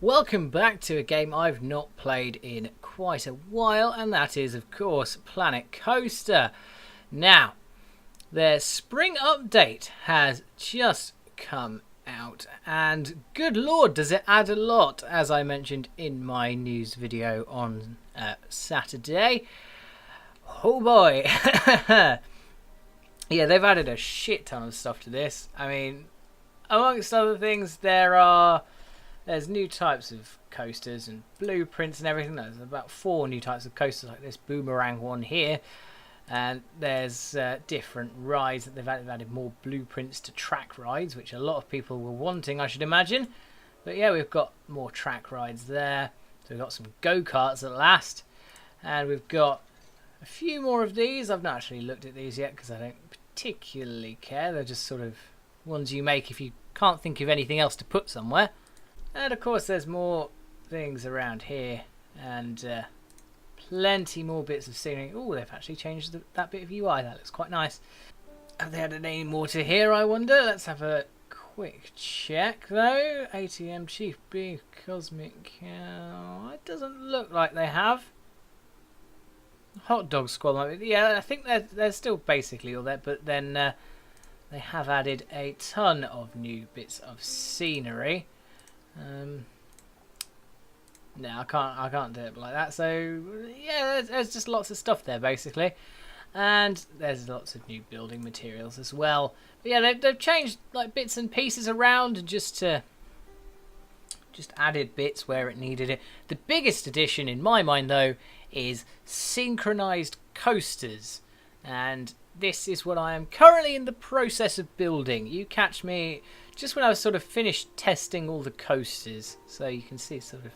Welcome back to a game I've not played in quite a while, and that is, of course, Planet Coaster. Now, their spring update has just come out, and good lord, does it add a lot, as I mentioned in my news video on Saturday. Oh boy. Yeah, they've added a shit ton of stuff to this. I mean, amongst other things, there's new types of coasters and blueprints and everything. There's about 4 new types of coasters like this boomerang one here. And there's different rides that they've added more blueprints to track rides, which a lot of people were wanting, I should imagine. But yeah, we've got more track rides there. So we've got some go-karts at last. And we've got a few more of these. I've not actually looked at these yet because I don't particularly care. They're just sort of ones you make if you can't think of anything else to put somewhere. And of course there's more things around here and plenty more bits of scenery. Oh, they've actually changed that bit of UI. That looks quite nice. Have they added any more to here, I wonder? Let's have a quick check though. ATM Chief B Cosmic Cow. It doesn't look like they have. Hot Dog Squad. Yeah, I think they're still basically all there, but then they have added a ton of new bits of scenery. No, I can't do it like that. So yeah, there's just lots of stuff there basically, and there's lots of new building materials as well. But yeah, they've changed like bits and pieces around and just added bits where it needed it. The biggest addition in my mind though is synchronized coasters, and this is what I am currently in the process of building. You catch me just when I was sort of finished testing all the coasters, so you can see sort of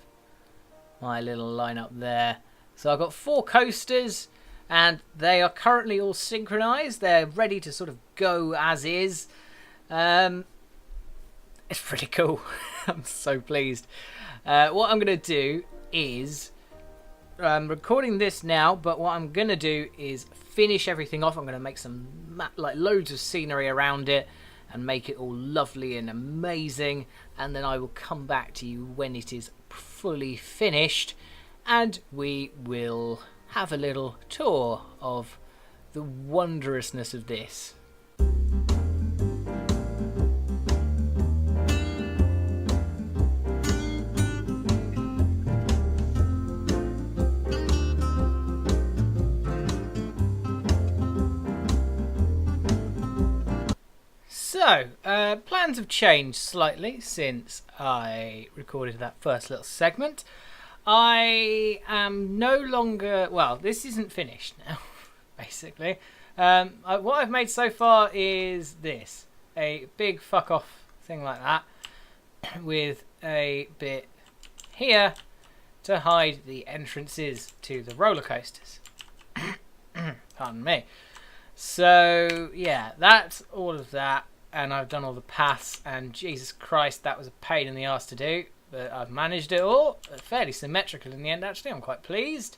my little lineup there. So I've got 4 coasters and they are currently all synchronized. They're ready to sort of go as is. It's pretty cool. I'm so pleased. What I'm going to do is I'm recording this now, but what I'm going to do is finish everything off. I'm going to make some loads of scenery around it and make it all lovely and amazing, and then I will come back to you when it is fully finished and we will have a little tour of the wondrousness of this. So, plans have changed slightly since I recorded that first little segment. I am no longer... Well, this isn't finished now, basically. What I've made so far is this. A big fuck off thing like that, with a bit here to hide the entrances to the roller coasters. Pardon me. So, yeah, that's all of that. And I've done all the paths, and Jesus Christ, that was a pain in the arse to do, but I've managed it all. Fairly symmetrical in the end, actually. I'm quite pleased.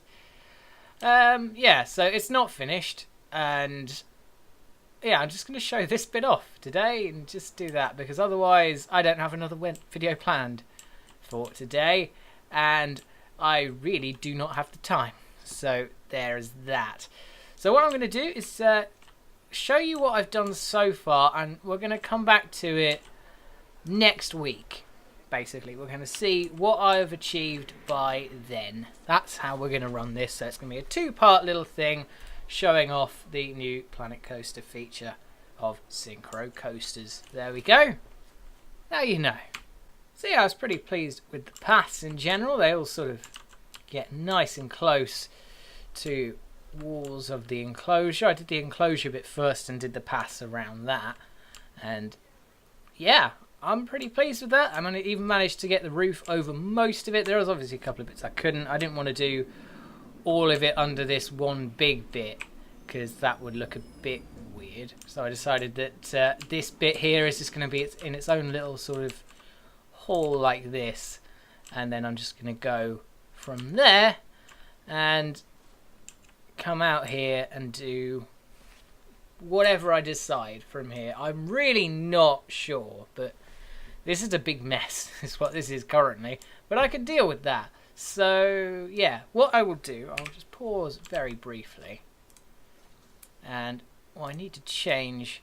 Yeah, so it's not finished, and yeah, I'm just going to show this bit off today and just do that, because otherwise I don't have another video planned for today, and I really do not have the time. So there's that. So what I'm going to do is show you what I've done so far, and we're going to come back to it next week. Basically, we're going to see what I've achieved by then. That's how we're going to run this. So it's going to be a 2-part little thing showing off the new Planet Coaster feature of Synchro coasters. There we go. Now you know. So yeah, I was pretty pleased with the paths in general. They all sort of get nice and close to walls of the enclosure. I did the enclosure bit first and did the paths around that, and yeah, I'm pretty pleased with that. I even managed to get the roof over most of it. There was obviously a couple of bits I couldn't. I didn't want to do all of it under this one big bit because that would look a bit weird, so I decided that this bit here is just going to be in its own little sort of hall like this, and then I'm just going to go from there and come out here and do whatever I decide from here. I'm really not sure, but This is a big mess, is what this is currently. But I can deal with that. So, yeah, what I will do, I'll just pause very briefly. And what I need to change,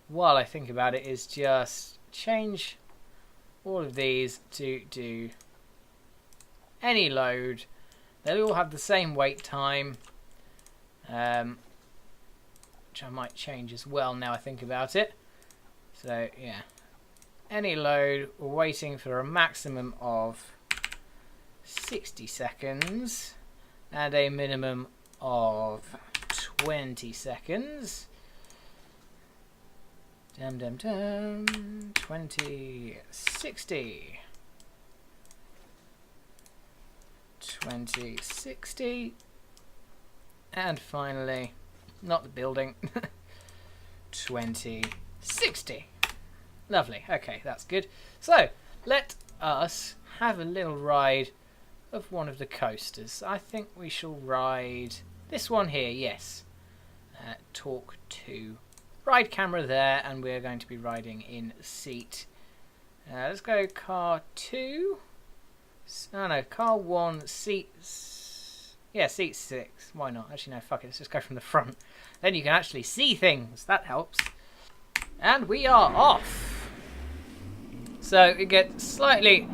while I think about it, is just change all of these to do any load. They'll all have the same wait time. Which I might change as well now I think about it. So, yeah. Any load, we're waiting for a maximum of 60 seconds and a minimum of 20 seconds. 20, 60. 20, 60. And finally, not the building, 20, 60. Lovely. Okay, that's good. So, let us have a little ride of one of the coasters. I think we shall ride this one here, yes. Talk to. Ride camera there, and we're going to be riding in seat. Let's go car 2. Oh no, car 1, seat... Yeah, seat 6. Why not? Actually, no, fuck it. Let's just go from the front. Then you can actually see things. That helps. And we are off. So it gets slightly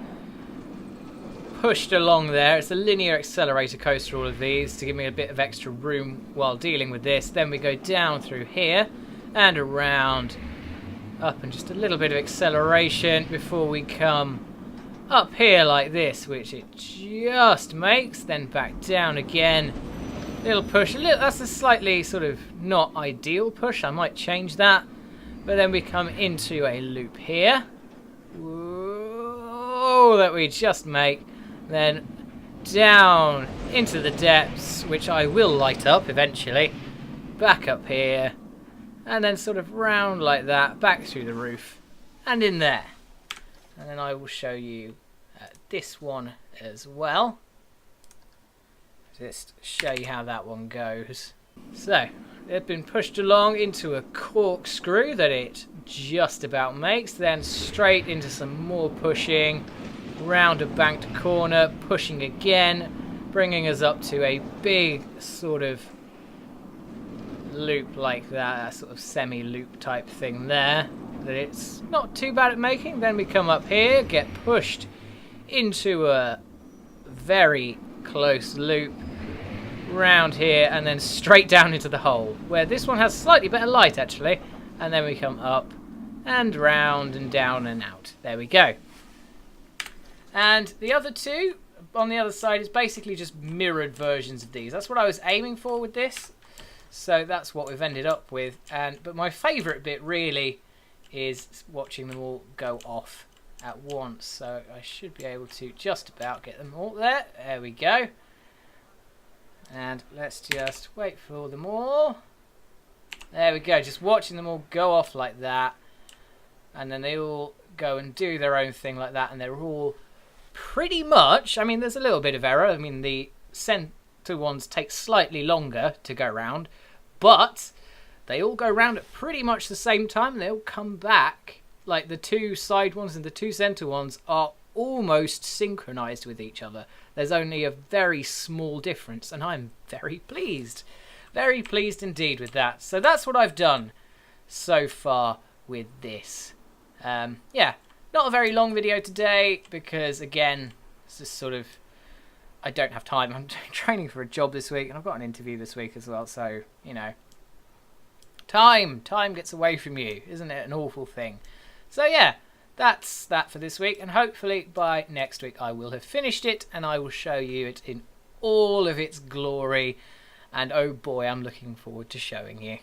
pushed along there. It's a linear accelerator coaster, all of these, to give me a bit of extra room while dealing with this. Then we go down through here and around, up, and just a little bit of acceleration before we come up here like this, which it just makes. Then back down again. Little push. That's a slightly sort of not ideal push. I might change that. But then we come into a loop here. Whoa, that we just make. Then down into the depths, which I will light up eventually. Back up here. And then sort of round like that, back through the roof. And in there. And then I will show you this one as well. Just show you how that one goes. So, they've been pushed along into a corkscrew that it just about makes. Then straight into some more pushing. Round a banked corner, pushing again. Bringing us up to a big sort of loop like that. A sort of semi-loop type thing there. That it's not too bad at making. Then we come up here, get pushed into a very close loop. Round here and then straight down into the hole, where this one has slightly better light actually, and then we come up and round and down and out. There we go. And the other two on the other side is basically just mirrored versions of these. That's what I was aiming for with this, so that's what we've ended up with. But my favourite bit really is watching them all go off at once, so I should be able to just about get them all there. There we go. And let's just wait for them all. There we go, just watching them all go off like that. And then they all go and do their own thing like that. And they're all pretty much, I mean, there's a little bit of error. I mean, the centre ones take slightly longer to go round. But they all go round at pretty much the same time. They all come back. Like the two side ones and the two centre ones are almost synchronised with each other. There's only a very small difference, and I'm very pleased. Very pleased indeed with that. So that's what I've done so far with this. Yeah, not a very long video today, because again, it's just sort of, I don't have time. I'm training for a job this week, and I've got an interview this week as well, so, you know. Time gets away from you, isn't it an awful thing? So yeah, that's that for this week, and hopefully by next week I will have finished it and I will show you it in all of its glory, and oh boy, I'm looking forward to showing you.